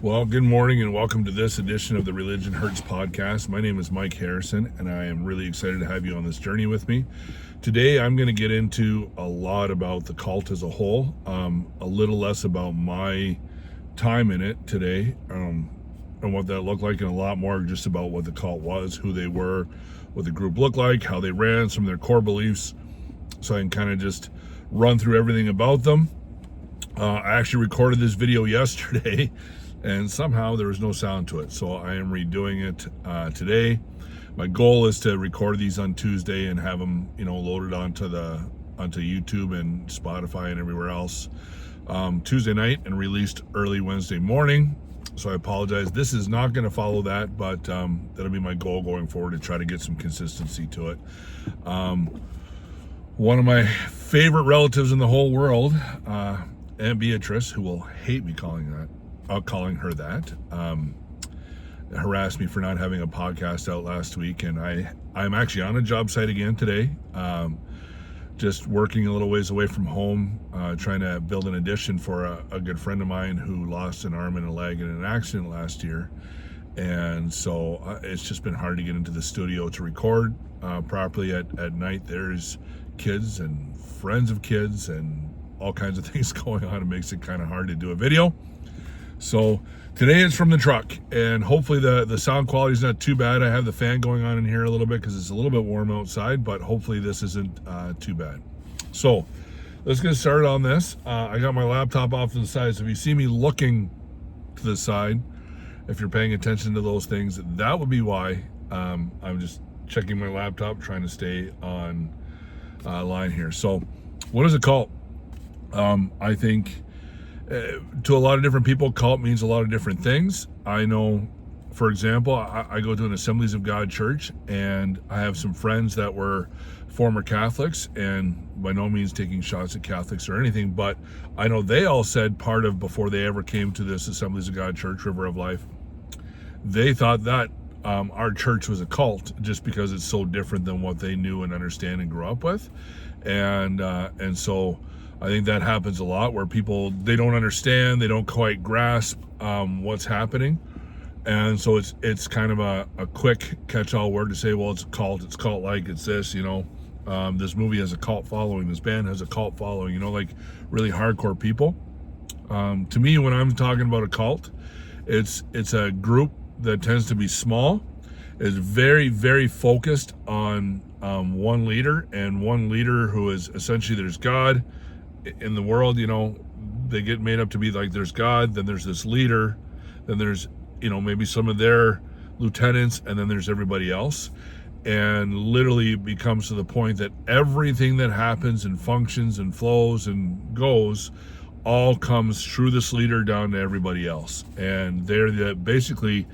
Well, good morning and welcome to this edition of the Religion Hurts podcast. My name is Mike Harrison and I am really excited to have you on this journey with me. Today I'm going to get into a lot about the cult as a whole, a little less about my time in it today and what that looked like, and a lot more just about what the cult was, who they were, what the group looked like, how they ran, some of their core beliefs, so I can kind of just run through everything about them. I actually recorded this video yesterday and somehow there was no sound to it, so I am redoing it today. My goal is to record these on Tuesday and have them, loaded onto YouTube and Spotify and everywhere else Tuesday night and released early Wednesday morning. So I apologize. This is not going to follow that, but that'll be my goal going forward, to try to get some consistency to it. One of my favorite relatives in the whole world, Aunt Beatrice, who will hate me calling her that, harassed me for not having a podcast out last week, and I'm actually on a job site again today, just working a little ways away from home, trying to build an addition for a good friend of mine who lost an arm and a leg in an accident last year. And so it's just been hard to get into the studio to record properly at night. There's kids and friends of kids and all kinds of things going on. It makes it kind of hard to do a video. So today it's from the truck, and hopefully the sound quality is not too bad. I have the fan going on in here a little bit because it's a little bit warm outside, but hopefully this isn't too bad. So let's get started on this. I got my laptop off to the side, so if you see me looking to the side, if you're paying attention to those things, that would be why. I'm just checking my laptop, trying to stay on line here. So what is a cult? I think to a lot of different people, cult means a lot of different things. I know, for example, I go to an Assemblies of God church, and I have some friends that were former Catholics, and by no means taking shots at Catholics or anything, but I know they all said before they ever came to this Assemblies of God church, River of Life, they thought that our church was a cult just because it's so different than what they knew and understand and grew up with. And so I think that happens a lot, where people, they don't understand, they don't quite grasp what's happening. And so it's kind of a quick catch-all word to say, well, it's a cult, it's cult-like, it's this, this movie has a cult following, this band has a cult following, like really hardcore people. To me, when I'm talking about a cult, it's a group that tends to be small, is very, very focused on one leader, and one leader who is essentially, there's God in the world, they get made up to be like, there's God, then there's this leader, then there's, maybe some of their lieutenants, and then there's everybody else. And literally it becomes to the point that everything that happens and functions and flows and goes all comes through this leader down to everybody else. And they're basically,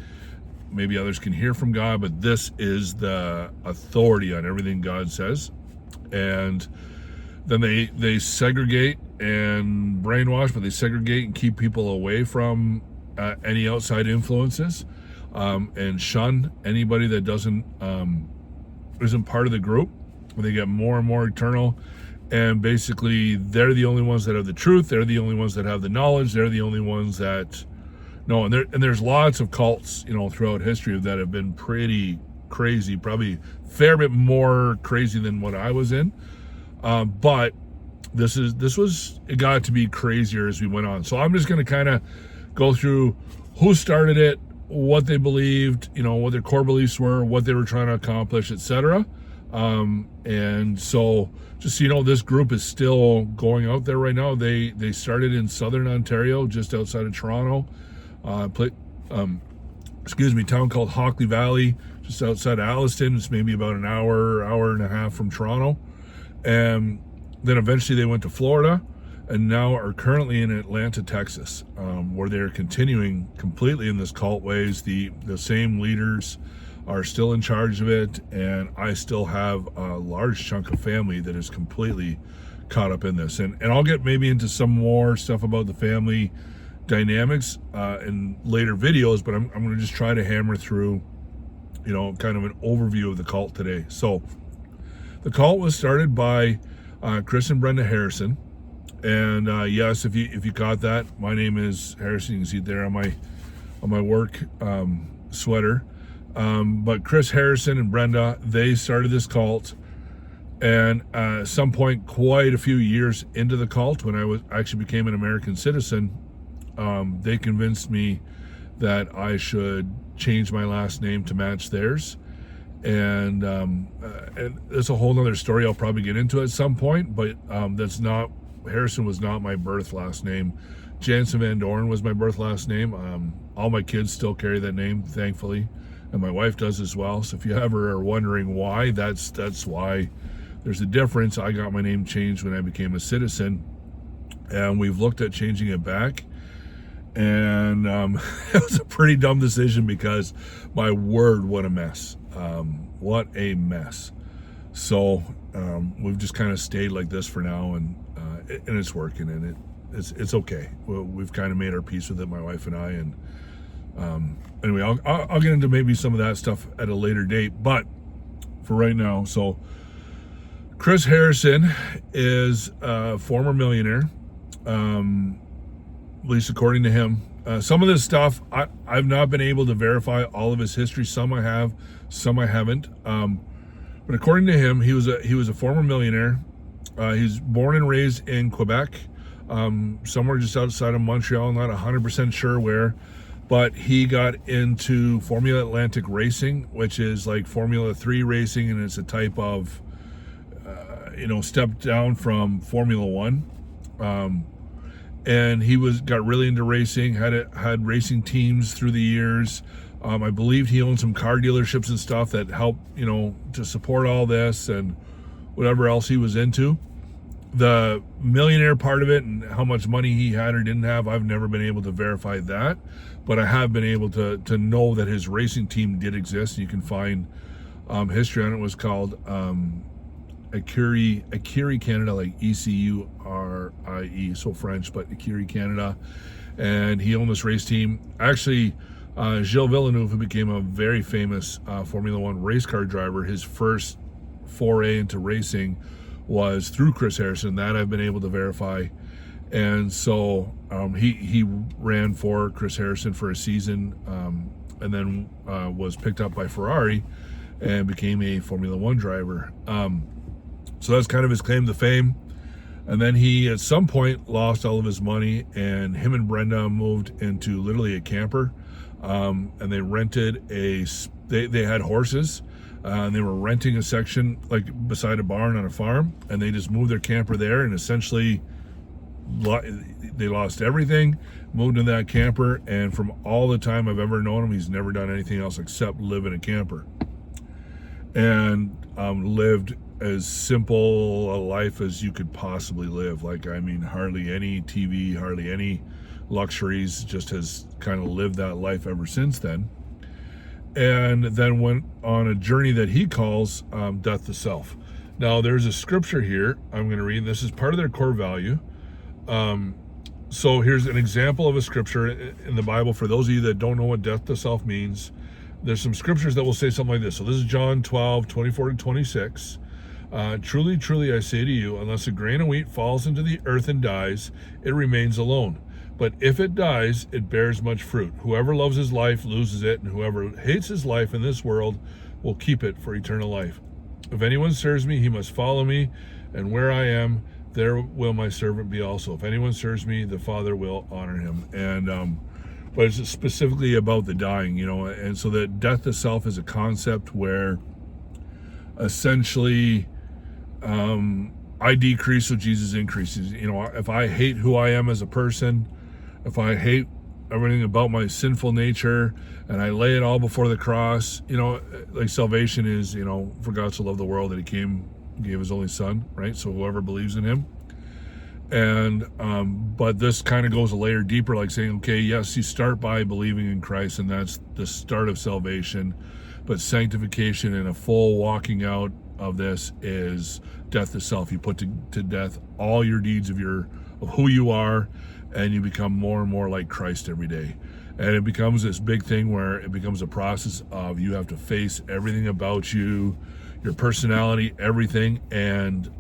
maybe others can hear from God, but this is the authority on everything God says. And then they segregate and brainwash, but they segregate and keep people away from any outside influences, and shun anybody that isn't part of the group. They get more and more eternal, and basically they're the only ones that have the truth. They're the only ones that have the knowledge. They're the only ones that know. And there's lots of cults, throughout history that have been pretty crazy, probably a fair bit more crazy than what I was in. But it got to be crazier as we went on. So I'm just going to kind of go through who started it, what they believed, what their core beliefs were, what they were trying to accomplish, etc. And so just so this group is still going out there right now. They started in southern Ontario, just outside of Toronto, town called Hockley Valley, just outside of Alliston. It's maybe about an hour and a half from Toronto. And then eventually they went to Florida, and now are currently in Atlanta, Texas, where they're continuing completely in this cult ways. The same leaders are still in charge of it, and I still have a large chunk of family that is completely caught up in this. And I'll get maybe into some more stuff about the family dynamics in later videos, but I'm going to just try to hammer through, kind of an overview of the cult today. So the cult was started by Chris and Brenda Harrison, and yes, if you caught that, my name is Harrison. You can see it there on on my work sweater. But Chris Harrison and Brenda, they started this cult. And at some point, quite a few years into the cult, when I actually became an American citizen, they convinced me that I should change my last name to match theirs. And it's a whole nother story I'll probably get into at some point, but Harrison was not my birth last name. Jansen Van Doren was my birth last name. All my kids still carry that name, thankfully, and my wife does as well. So if you ever are wondering why, that's why. There's a difference. I got my name changed when I became a citizen, and we've looked at changing it back. And it was a pretty dumb decision because, my word, what a mess. What a mess. So we've just kind of stayed like this for now, and it's working, and it's okay. We've kind of made our peace with it, my wife and I. And anyway, I'll get into maybe some of that stuff at a later date, but for right now, so Chris Harrison is a former millionaire, at least according to him. Some of this stuff, I've not been able to verify all of his history. Some I have, some I haven't. But according to him, he was a former millionaire. He's born and raised in Quebec, somewhere just outside of Montreal, not 100% sure where. But he got into Formula Atlantic racing, which is like Formula 3 racing, and it's a type of step down from Formula 1. And he got really into racing, had racing teams through the years. I believe he owned some car dealerships and stuff that helped, to support all this and whatever else he was into. The millionaire part of it and how much money he had or didn't have, I've never been able to verify that. But I have been able to know that his racing team did exist. You can find history on it. It was called Écurie Canada, like ECURIE, so French, but Écurie Canada. And he owned this race team. Actually, Gilles Villeneuve, who became a very famous Formula 1 race car driver, his first foray into racing was through Chris Harrison. That I've been able to verify. And so he ran for Chris Harrison for a season, and then was picked up by Ferrari and became a Formula 1 driver. So that's kind of his claim to fame. And then he, at some point, lost all of his money, and him and Brenda moved into literally a camper. And they rented they had horses, and they were renting a section like beside a barn on a farm, and they just moved their camper there, and essentially they lost everything, moved in that camper, and from all the time I've ever known him, he's never done anything else except live in a camper. And lived as simple a life as you could possibly live. Like, I mean, hardly any TV, hardly any luxuries, just has kind of lived that life ever since then. And then went on a journey that he calls death to self. Now, there's a scripture here I'm going to read. This is part of their core value. So here's an example of a scripture in the Bible. For those of you that don't know what death to self means, there's some scriptures that will say something like this. So this is John 12:24-26. Truly, truly, I say to you, unless a grain of wheat falls into the earth and dies, it remains alone. But if it dies, it bears much fruit. Whoever loves his life loses it, and whoever hates his life in this world will keep it for eternal life. If anyone serves me, he must follow me, and where I am, there will my servant be also. If anyone serves me, the Father will honor him. And but it's specifically about the dying, and so that death to self is a concept where essentially I decrease so Jesus increases. If I hate who I am as a person, if I hate everything about my sinful nature, and I lay it all before the cross, like salvation is, for God so loved the world that he came, gave his only son, right? So whoever believes in him. And but this kind of goes a layer deeper, like saying, okay, yes, you start by believing in Christ, and that's the start of salvation, but sanctification and a full walking out of this is death to self. You put to death all your deeds of who you are, and you become more and more like Christ every day. And it becomes this big thing where it becomes a process of you have to face everything about you, your personality, everything. And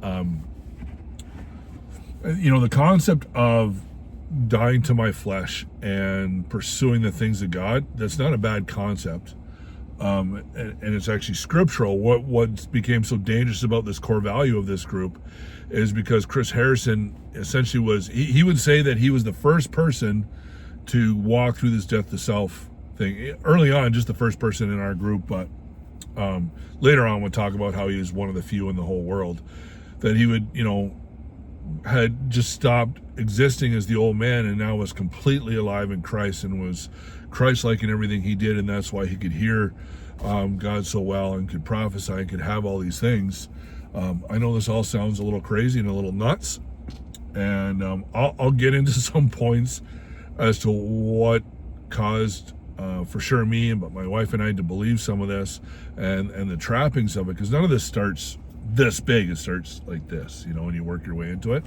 the concept of dying to my flesh and pursuing the things of God, that's not a bad concept. And it's actually scriptural. What became so dangerous about this core value of this group is because Chris Harrison essentially was, he would say that he was the first person to walk through this death to self thing. Early on, just the first person in our group, but later on we'll talk about how he was one of the few in the whole world that he would, had just stopped existing as the old man and now was completely alive in Christ and was Christ-like in everything he did, and that's why he could hear God so well and could prophesy and could have all these things. I know this all sounds a little crazy and a little nuts, and I'll get into some points as to what caused for sure me, but my wife and I to believe some of this and the trappings of it, because none of this starts this big. It starts like this, and you work your way into it.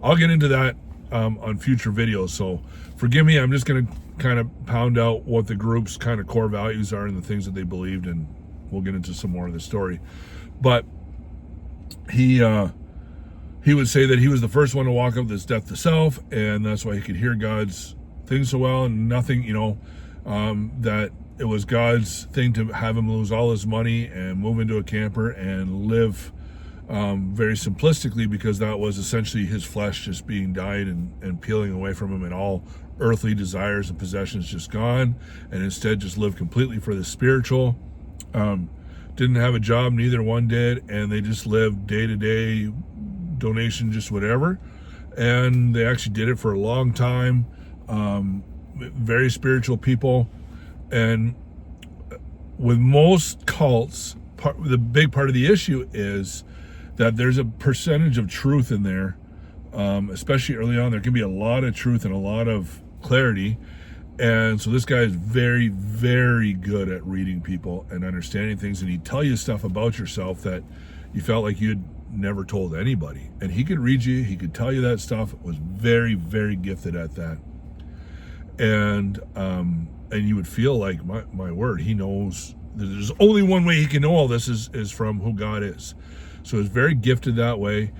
I'll get into that on future videos, so forgive me. I'm just going to kind of pound out what the group's kind of core values are and the things that they believed, and we'll get into some more of the story. But he would say that he was the first one to walk up this death to self, and that's why he could hear God's things so well, and nothing, that it was God's thing to have him lose all his money and move into a camper and live very simplistically, because that was essentially his flesh just being died and peeling away from him, and all earthly desires and possessions just gone, and instead just live completely for the spiritual. Didn't have a job, neither one did, and they just lived day-to-day donation, just whatever, and they actually did it for a long time. Very spiritual people. And with most cults, the big part of the issue is that there's a percentage of truth in there, especially early on. There can be a lot of truth and a lot of clarity, and so this guy is very, very good at reading people and understanding things, and he'd tell you stuff about yourself that you felt like you'd never told anybody, and he could read you, he could tell you that stuff. Was very, very gifted at that, and you would feel like, my word, he knows. There's only one way he can know all this is from who God is. So he's very gifted that way,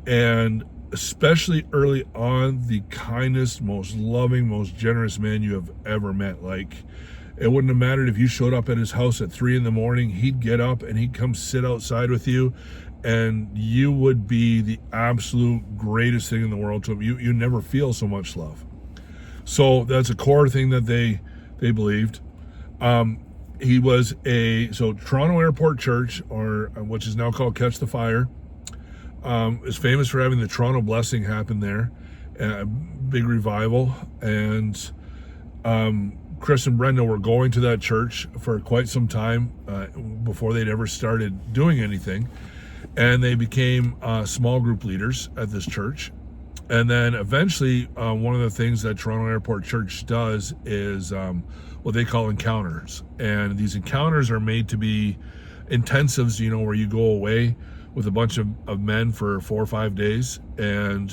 and especially early on, the kindest, most loving, most generous man you have ever met. Like, it wouldn't have mattered if you showed up at his house at 3 a.m. He'd get up and he'd come sit outside with you, and you would be the absolute greatest thing in the world to him. You never feel so much love. So that's a core thing that they believed. He was Toronto Airport Church, or which is now called Catch the Fire, is famous for having the Toronto Blessing happen there, a big revival. And Chris and Brenda were going to that church for quite some time before they'd ever started doing anything, and they became small group leaders at this church. And then eventually, one of the things that Toronto Airport Church does is what they call encounters. And these encounters are made to be intensives, where you go away with a bunch of men for 4 or 5 days, and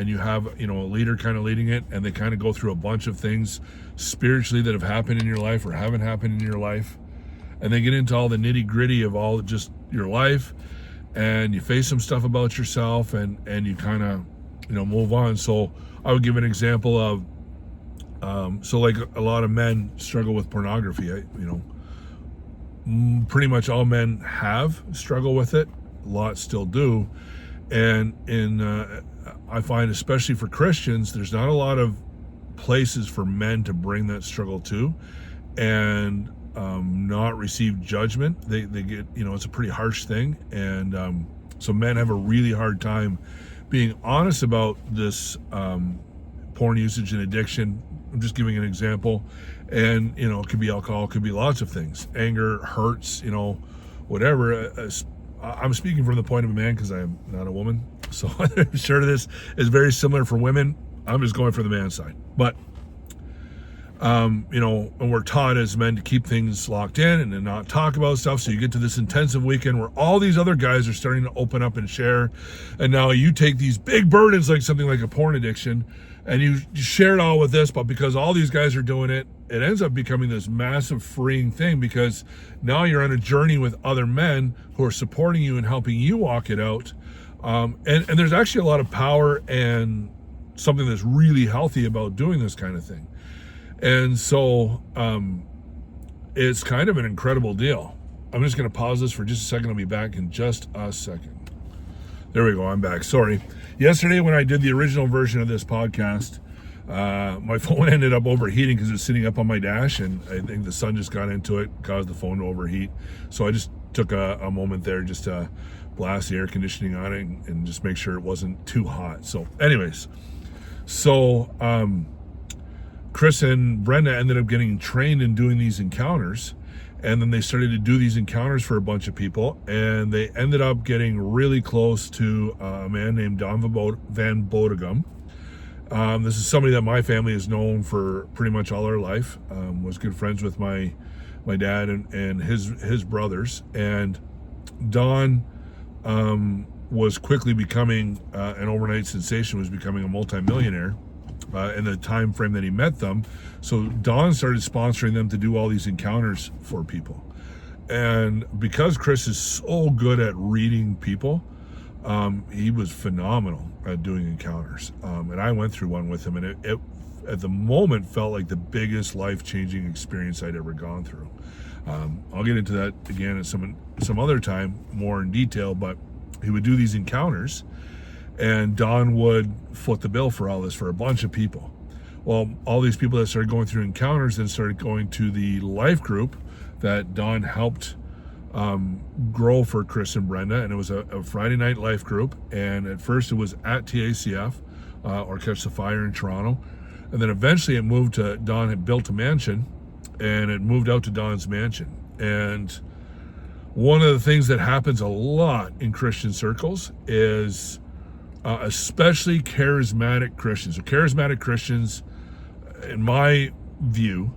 you have, a leader kind of leading it, and they kind of go through a bunch of things spiritually that have happened in your life or haven't happened in your life. And they get into all the nitty gritty of all just your life, and you face some stuff about yourself, and you kind of, move on. So I would give an example of, like a lot of men struggle with pornography. Pretty much all men have struggled with it. A lot still do. And I find, especially for Christians, there's not a lot of places for men to bring that struggle to and not receive judgment. They get, it's a pretty harsh thing. And so men have a really hard time being honest about this porn usage and addiction. I'm just giving an example. And, it could be alcohol, it could be lots of things. Anger, hurts, whatever. I'm speaking from the point of a man because I am not a woman. So I'm sure this is very similar for women. I'm just going for the man side. But, and we're taught as men to keep things locked in and to not talk about stuff. So you get to this intensive weekend where all these other guys are starting to open up and share. And now you take these big burdens, like something like a porn addiction, and you share it all with this. But because all these guys are doing it, it ends up becoming this massive freeing thing, because now you're on a journey with other men who are supporting you and helping you walk it out. And there's actually a lot of power and something that's really healthy about doing this kind of thing. And so it's kind of an incredible deal. I'm just going to pause this for just a second. I'll be back in just a second. There we go. I'm back. Sorry. Yesterday when I did the original version of this podcast, my phone ended up overheating because it's sitting up on my dash, and I think the sun just got into it, caused the phone to overheat. So I just took a moment there just to blast the air conditioning on it and just make sure it wasn't too hot. So anyways, Chris and Brenda ended up getting trained in doing these encounters, and then they started to do these encounters for a bunch of people, and they ended up getting really close to a man named Don Van Bodegum. This is somebody that my family has known for pretty much all our life. Was good friends with my dad and his brothers, and Don was quickly becoming an overnight sensation, was becoming a multimillionaire in the time frame that he met them. So Don started sponsoring them to do all these encounters for people. And because Chris is so good at reading people, he was phenomenal at doing encounters. And I went through one with him, and it at the moment felt like the biggest life-changing experience I'd ever gone through. I'll get into that again at some other time more in detail, but he would do these encounters, and Don would foot the bill for all this for a bunch of people. Well, all these people that started going through encounters then started going to the life group that Don helped grow for Chris and Brenda, and it was a Friday night life group. And at first it was at TACF or Catch the Fire in Toronto, and then eventually it moved to, Don had built a mansion, and it moved out to Don's mansion. And one of the things that happens a lot in Christian circles is especially charismatic Christians. So charismatic Christians, in my view,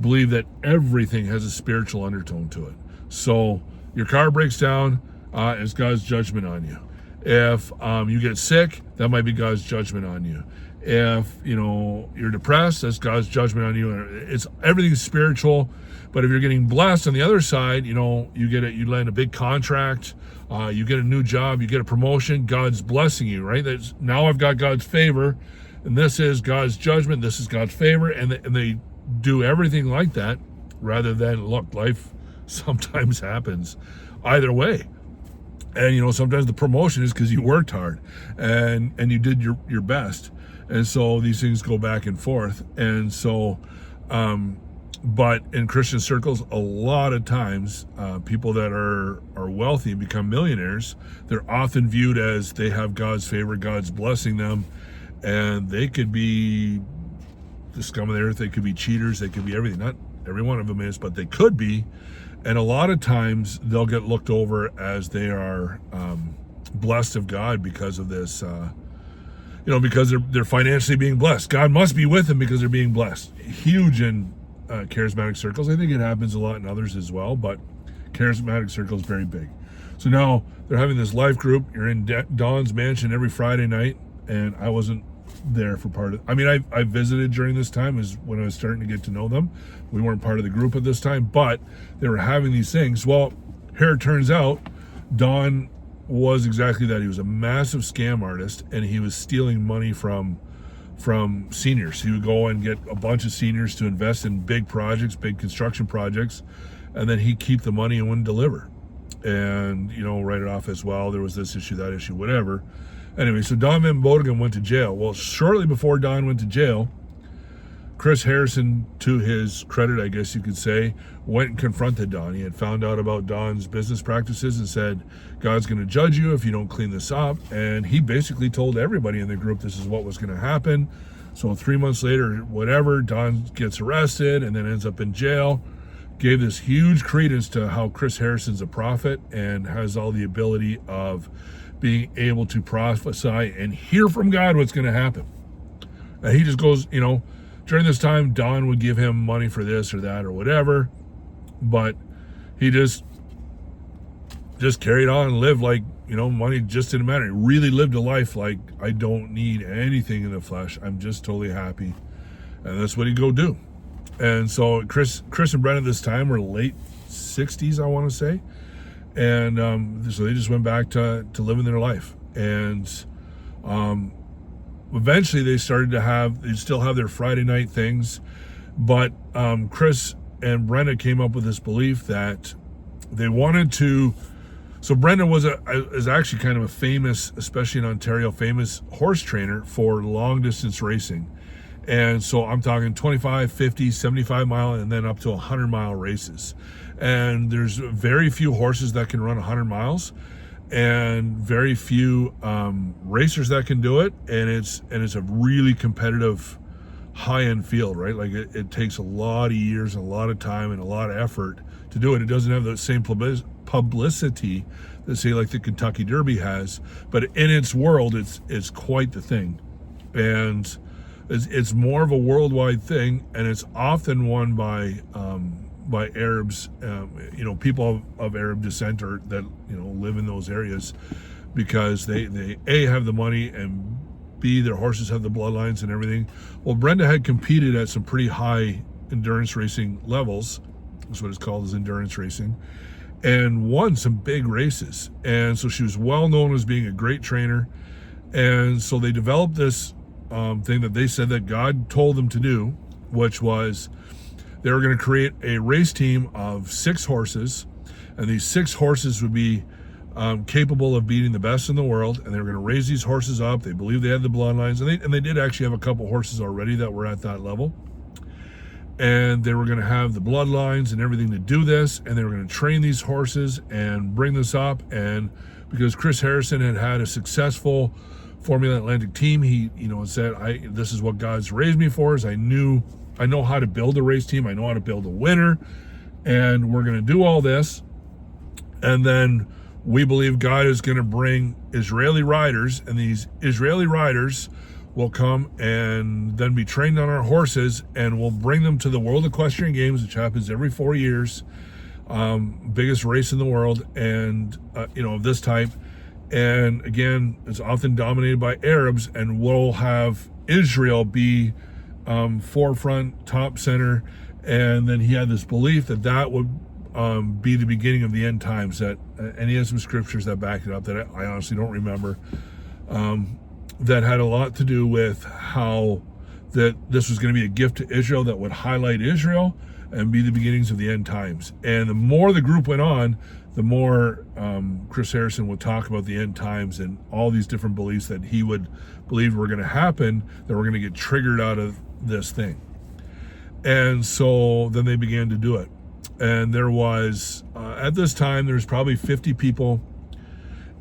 believe that everything has a spiritual undertone to it. So your car breaks down, it's God's judgment on you. If you get sick, that might be God's judgment on you. If you're depressed, that's God's judgment on you. It's everything's spiritual. But if you're getting blessed on the other side, you land a big contract, you get a new job, you get a promotion, God's blessing you, right? That's, now I've got God's favor, and this is God's judgment, this is God's favor, and they do everything like that, rather than, look, life sometimes happens either way. And sometimes the promotion is because you worked hard and you did your best. And so these things go back and forth. And so but in Christian circles, a lot of times people that are wealthy and become millionaires, they're often viewed as they have God's favor, God's blessing them, and they could be the scum of the earth, they could be cheaters, they could be everything. Not every one of them is, but they could be. And a lot of times they'll get looked over as they are blessed of God because of this, because they're financially being blessed. God must be with them because they're being blessed. Huge in charismatic circles. I think it happens a lot in others as well, but charismatic circles very big. So now they're having this life group. You're in Don's mansion every Friday night, and I wasn't there for part of it. I mean, I visited during this time, is when I was starting to get to know them. We weren't part of the group at this time, but they were having these things. Well, here it turns out Don was exactly that. He was a massive scam artist, and he was stealing money from seniors. He would go and get a bunch of seniors to invest in big projects, big construction projects, and then he'd keep the money and wouldn't deliver. And, write it off as well. There was this issue, that issue, whatever. Anyway, so Don Van Bodegum went to jail. Well, shortly before Don went to jail, Chris Harrison, to his credit, I guess you could say, went and confronted Don. He had found out about Don's business practices and said, God's going to judge you if you don't clean this up. And he basically told everybody in the group this is what was going to happen. So 3 months later, whatever, Don gets arrested and then ends up in jail. Gave this huge credence to how Chris Harrison's a prophet and has all the ability of being able to prophesy and hear from God what's going to happen. And he just goes, during this time, Don would give him money for this or that or whatever, but he just carried on and lived like, money just didn't matter. He really lived a life like, I don't need anything in the flesh. I'm just totally happy. And that's what he'd go do. And so Chris and Brenda this time were late 60s, I want to say. And so they just went back to living their life. And eventually they still have their Friday night things, but Chris and Brenda came up with this belief that they wanted to. So Brenda is actually kind of a famous, especially in Ontario, famous horse trainer for long distance racing. And so I'm talking 25, 50, 75 mile, and then up to 100 mile races. And there's very few horses that can run 100 miles, and very few racers that can do it. And it's a really competitive, high-end field, right? Like it takes a lot of years, and a lot of time, and a lot of effort to do it. It doesn't have the same publicity that, say, like the Kentucky Derby has, but in its world, it's quite the thing. And it's more of a worldwide thing, and it's often won by Arabs, people of Arab descent, or that live in those areas, because they A, have the money, and B, their horses have the bloodlines and everything. Well, Brenda had competed at some pretty high endurance racing levels. That's what it's called, is endurance racing, and won some big races. And so she was well known as being a great trainer. And so they developed this thing that they said that God told them to do, which was they were going to create a race team of 6 horses, and these 6 horses would be capable of beating the best in the world. And they were going to raise these horses up. They believed they had the bloodlines, and they did actually have a couple horses already that were at that level. And they were going to have the bloodlines and everything to do this, and they were going to train these horses and bring this up. And because Chris Harrison had a successful Formula Atlantic team, he said, this is what God's raised me for, is I know how to build a race team, I know how to build a winner, and we're going to do all this. And then we believe God is going to bring Israeli riders, and these Israeli riders will come and then be trained on our horses, and we'll bring them to the World Equestrian Games, which happens every 4 years, biggest race in the world, and of this type. And again, it's often dominated by Arabs, and we'll have Israel be forefront, top center. And then he had this belief that would be the beginning of the end times. And he has some scriptures that back it up that I honestly don't remember. That had a lot to do with how that this was going to be a gift to Israel that would highlight Israel and be the beginnings of the end times. And the more the group went on, the more Chris Harrison would talk about the end times and all these different beliefs that he would believe were going to happen, that were going to get triggered out of this thing. And so then they began to do it. And there was, at this time, there's probably 50 people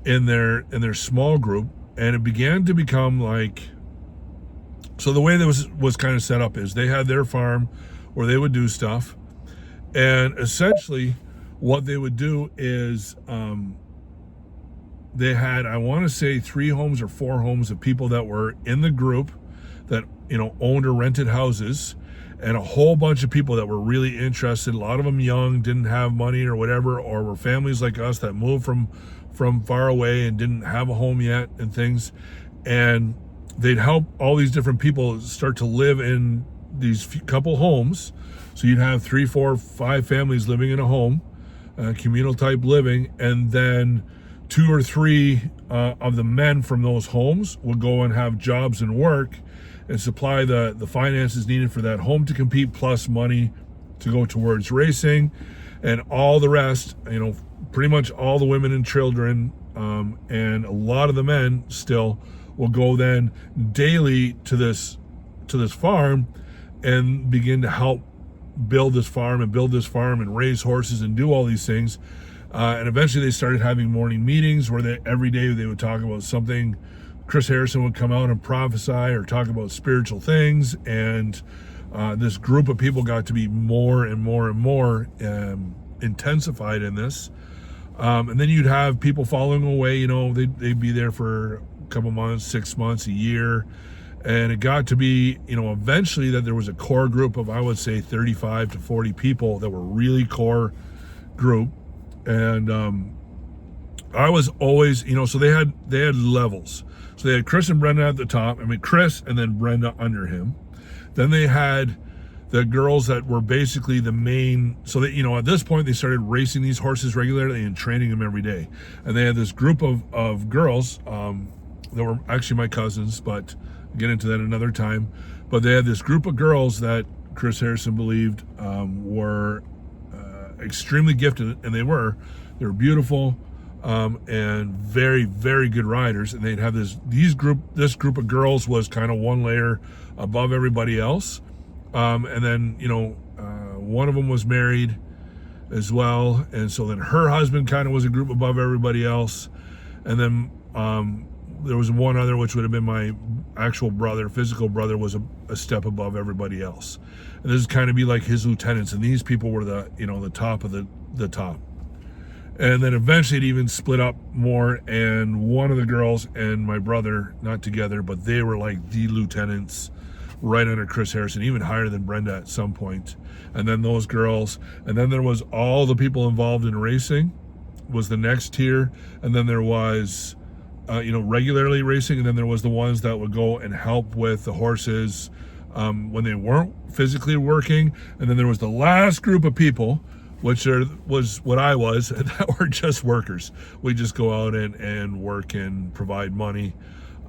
in their small group. And it began to become like, so the way that was kind of set up is they had their farm where they would do stuff. And essentially what they would do is they had, I want to say 3 homes or 4 homes of people that were in the group that, owned or rented houses, and a whole bunch of people that were really interested. A lot of them young, didn't have money or whatever, or were families like us that moved from far away and didn't have a home yet and things. And they'd help all these different people start to live in these couple homes. So you'd have 3, 4, 5 families living in a home, communal type living. And then 2 or 3 of the men from those homes would go and have jobs and work and supply the finances needed for that home to compete, plus money to go towards racing. And all the rest, pretty much all the women and children, and a lot of the men still will go then daily to this farm and begin to help build this farm and raise horses and do all these things. And eventually they started having morning meetings where every day they would talk about something. Chris Harrison would come out and prophesy or talk about spiritual things. And this group of people got to be more and more and more intensified in this. And then you'd have people following away, they'd be there for a couple months, 6 months, a year. And it got to be, eventually that there was a core group of, I would say 35 to 40 people that were really core group. And I was always, so they had levels. So they had Chris and Brenda at the top. Chris and then Brenda under him. Then they had the girls that were basically the main, so that, at this point they started racing these horses regularly and training them every day. And they had this group of girls that were actually my cousins, but get into that another time. But they had this group of girls that Chris Harrison believed were extremely gifted, and they were beautiful and very, very good riders. And they'd have this group of girls was kind of one layer above everybody else. And then, one of them was married as well. And so then her husband kind of was a group above everybody else. And then there was one other, which would have been my actual brother, physical brother, was a step above everybody else. And this is kind of be like his lieutenants. And these people were the top of the top. And then eventually it even split up more. And one of the girls and my brother, not together, but they were like the lieutenants right under Chris Harrison, even higher than Brenda at some point. And then those girls, and then there was all the people involved in racing was the next tier. And then there was, regularly racing. And then there was the ones that would go and help with the horses when they weren't physically working. And then there was the last group of people, which was what I was, that were just workers. We just go out and work and provide money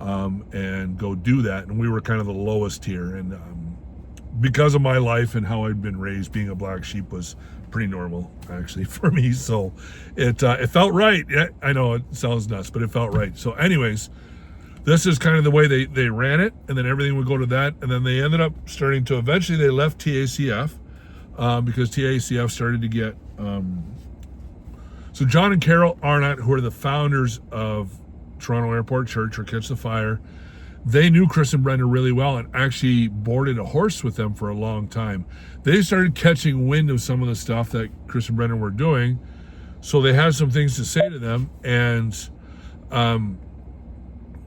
and go do that. And we were kind of the lowest tier. And because of my life and how I'd been raised, being a black sheep was pretty normal, actually, for me. So it felt right. Yeah, I know it sounds nuts, but it felt right. So anyways, this is kind of the way they ran it. And then everything would go to that. And then they ended up starting to, eventually they left TACF. Because TACF started to get so John and Carol Arnott, who are the founders of Toronto Airport Church, or Catch the Fire, they knew Chris and Brenda really well and actually boarded a horse with them for a long time. They started catching wind of some of the stuff that Chris and Brenda were doing, so they had some things to say to them. And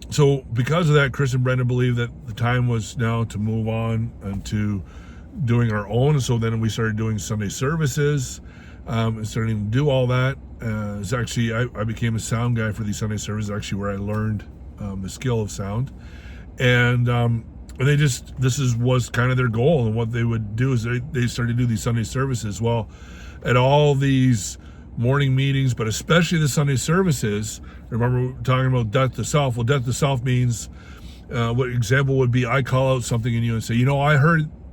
so because of that, Chris and Brenda believed that the time was now to move on and to doing our own. So then we started doing Sunday services and starting to do all that. It's actually, I became a sound guy for these Sunday services, actually where I learned the skill of sound. And was kind of their goal. And what they would do is they started to do these Sunday services. Well, at all these morning meetings, but especially the Sunday services, remember we were talking about death to self. Well, death to self means, what example would be, I call out something in you and say,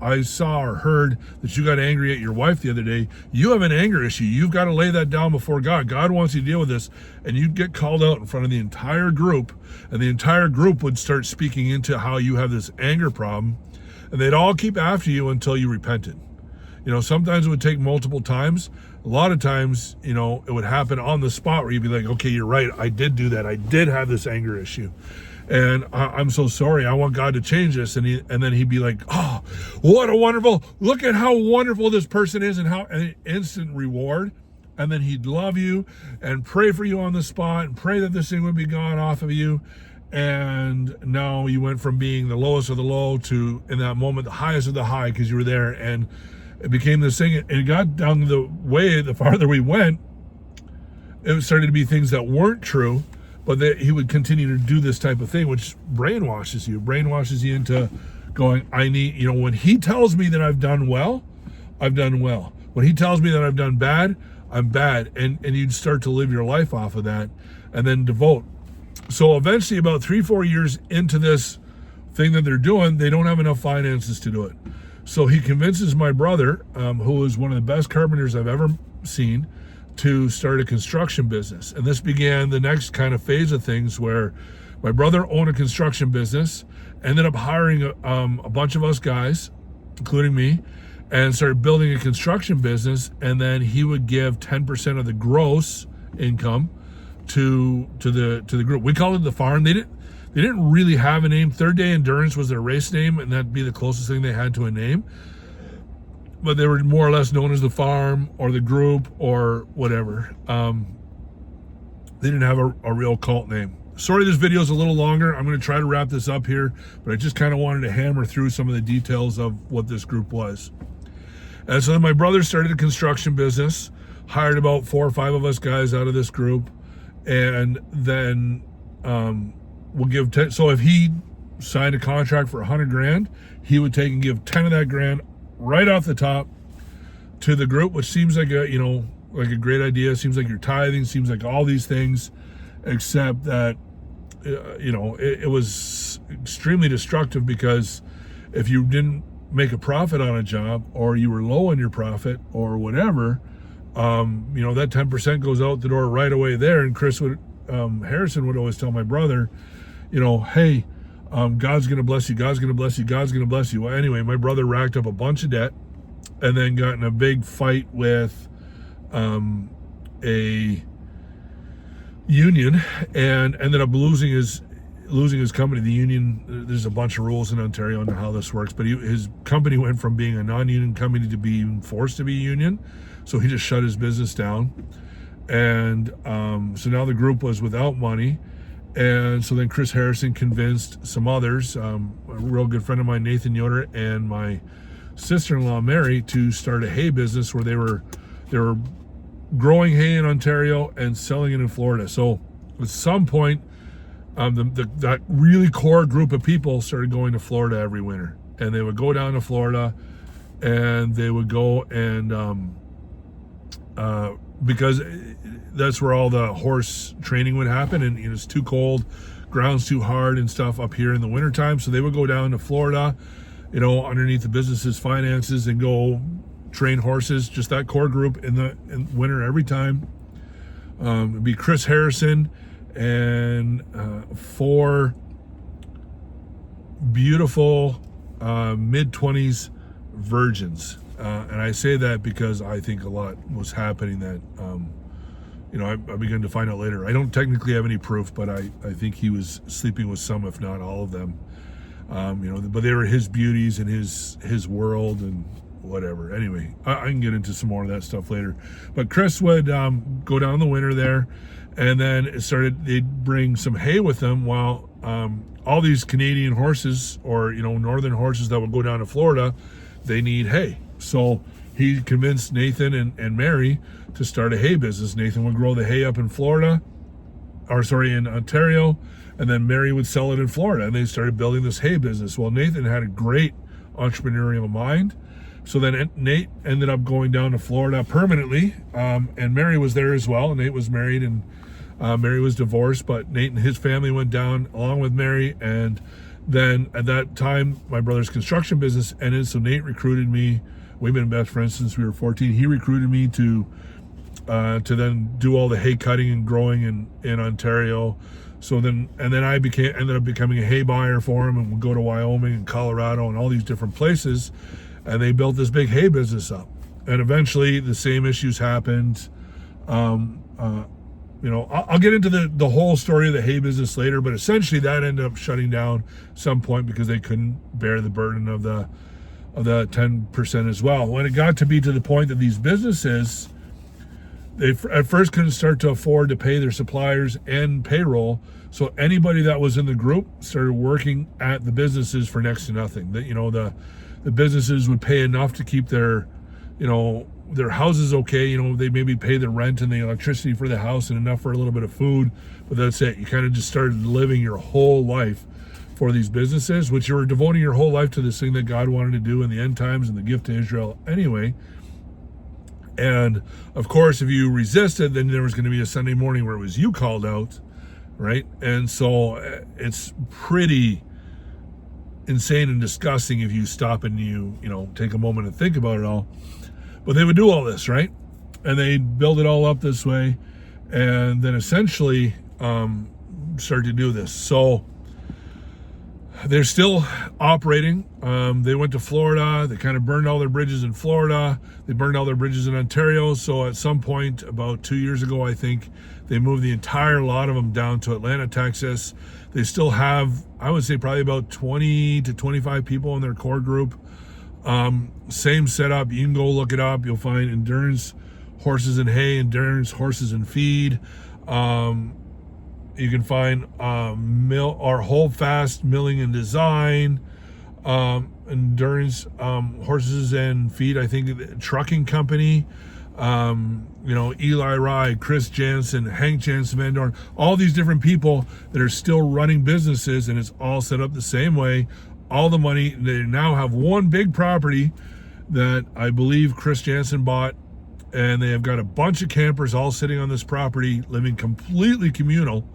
I saw or heard that you got angry at your wife the other day. You have an anger issue. You've got to lay that down before God. God wants you to deal with this. And you'd get called out in front of the entire group, and the entire group would start speaking into how you have this anger problem, and they'd all keep after you until you repented. Sometimes it would take multiple times. A lot of times, it would happen on the spot where you'd be like, okay, you're right. I did do that. I did have this anger issue. And I'm so sorry. I want God to change this. And then he'd be like, oh, look at how wonderful this person is, and how an instant reward. And then he'd love you and pray for you on the spot and pray that this thing would be gone off of you. And now you went from being the lowest of the low to, in that moment, the highest of the high, because you were there. And it became this thing. And it got down to the way, the farther we went, it started to be things that weren't true. But he would continue to do this type of thing, which brainwashes you into going, when he tells me that I've done well, I've done well. When he tells me that I've done bad, I'm bad. And you'd start to live your life off of that and then devote. So eventually, about 3-4 years into this thing that they're doing, they don't have enough finances to do it. So he convinces my brother, who is one of the best carpenters I've ever seen, to start a construction business. And this began the next kind of phase of things, where my brother owned a construction business, ended up hiring a bunch of us guys, including me, and started building a construction business. And then he would give 10% of the gross income to the group. We called it the farm. They didn't really have a name. Third Day Endurance was their race name, and that'd be the closest thing they had to a name. But they were more or less known as the farm or the group or whatever. They didn't have a real cult name. Sorry, this video is a little longer. I'm going to try to wrap this up here, but I just kind of wanted to hammer through some of the details of what this group was. And so then my brother started a construction business, hired about 4 or 5 of us guys out of this group, and then we'll give 10. So if he signed a contract for $100,000, he would take and give 10 of that grand right off the top to the group, which seems like a great idea. Seems like you're tithing, seems like all these things, except that it was extremely destructive, because if you didn't make a profit on a job, or you were low on your profit or whatever, that 10% goes out the door right away there. And Harrison would always tell my brother, hey, God's going to bless you. God's going to bless you. God's going to bless you. Well, anyway, my brother racked up a bunch of debt, and then got in a big fight with a union, and ended up losing his company. The union, there's a bunch of rules in Ontario on how this works, but his company went from being a non-union company to being forced to be union, so he just shut his business down. And so now the group was without money. And so then Chris Harrison convinced some others, a real good friend of mine, Nathan Yoder, and my sister-in-law Mary, to start a hay business where they were growing hay in Ontario and selling it in Florida. So at some point, that really core group of people started going to Florida every winter, and they would go down to Florida, and they would go and because that's where all the horse training would happen, and it's too cold, ground's too hard and stuff up here in the wintertime. So they would go down to Florida, underneath the business's finances, and go train horses, just that core group in winter every time. It'd be Chris Harrison and 4 beautiful mid-20s virgins. And I say that because I think a lot was happening that, I began to find out later. I don't technically have any proof, but I think he was sleeping with some, if not all of them. But they were his beauties in his world and whatever. Anyway, I can get into some more of that stuff later. But Chris would go down the winter there, and then they'd bring some hay with them, while all these Canadian horses, or northern horses that would go down to Florida, they need hay. So he convinced Nathan and Mary to start a hay business. Nathan would grow the hay up in in Ontario, and then Mary would sell it in Florida, and they started building this hay business. Well, Nathan had a great entrepreneurial mind, so then Nate ended up going down to Florida permanently, and Mary was there as well. Nate was married, and Mary was divorced, but Nate and his family went down along with Mary. And then at that time, my brother's construction business ended, so Nate recruited me. We've been best friends since we were 14. He recruited me to then do all the hay cutting and growing in Ontario. So then I ended up becoming a hay buyer for him, and would go to Wyoming and Colorado and all these different places, and they built this big hay business up. And eventually the same issues happened. I'll get into the whole story of the hay business later, but essentially that ended up shutting down at some point because they couldn't bear the burden of the 10% as well. When it got to be to the point that these businesses, they at first couldn't start to afford to pay their suppliers and payroll, so anybody that was in the group started working at the businesses for next to nothing. The businesses would pay enough to keep their houses okay. They maybe pay the rent and the electricity for the house and enough for a little bit of food, but that's it. You kind of just started living your whole life for these businesses, which you were devoting your whole life to this thing that God wanted to do in the end times and the gift to Israel anyway. And of course, if you resisted, then there was going to be a Sunday morning where it was you called out, right? And so it's pretty insane and disgusting if you stop and you take a moment and think about it all. But they would do all this, right? And they'd build it all up this way, and then essentially start to do this. So they're still operating. They went to Florida. They kind of burned all their bridges in Florida. They burned all their bridges in Ontario. So at some point, about 2 years ago, I think, they moved the entire lot of them down to Atlanta, Texas. They still have, I would say, probably about 20 to 25 people in their core group. Same setup. You can go look it up. You'll find Endurance Horses and Hay, Endurance Horses and Feed. You can find Hold Fast Milling and Design, Endurance Horses and Feed, I think, trucking company. Eli Rye, Chris Jansen, Hank Jansen Van Dorn, all these different people that are still running businesses, and it's all set up the same way. All the money, they now have one big property that I believe Chris Jansen bought, and they have got a bunch of campers all sitting on this property, living completely communal,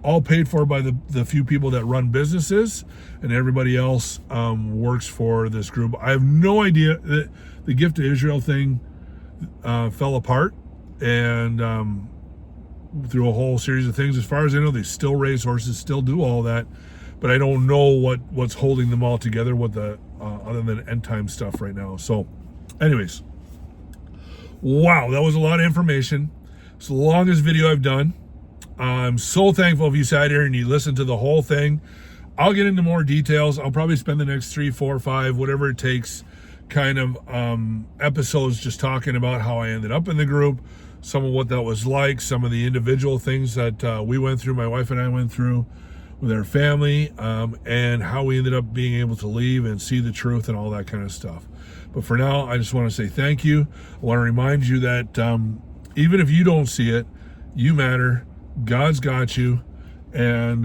all paid for by the few people that run businesses, and everybody else works for this group. I have no idea that the Gift to Israel thing fell apart, and through a whole series of things. As far as I know, they still raise horses, still do all that, but I don't know what's holding them all together, what the other than end time stuff right now. So anyways, wow, that was a lot of information. It's the longest video I've done. I'm so thankful if you sat here and you listened to the whole thing. I'll get into more details. I'll probably spend the next 3, 4, 5, whatever it takes, kind of episodes just talking about how I ended up in the group, some of what that was like, some of the individual things that we went through, my wife and I went through with our family, and how we ended up being able to leave and see the truth and all that kind of stuff. But for now, I just want to say thank you. I want to remind you that even if you don't see it, you matter. God's got you, and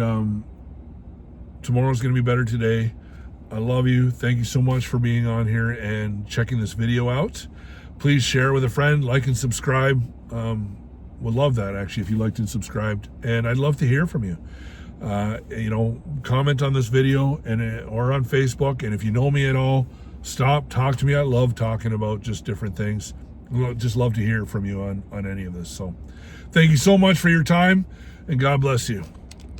tomorrow's going to be better today. I love you. Thank you so much for being on here and checking this video out. Please share with a friend, like and subscribe. Would love that, actually, if you liked and subscribed. And I'd love to hear from you. Comment on this video or on Facebook. And if you know me at all, talk to me. I love talking about just different things. Just love to hear from you on any of this. So thank you so much for your time, and God bless you.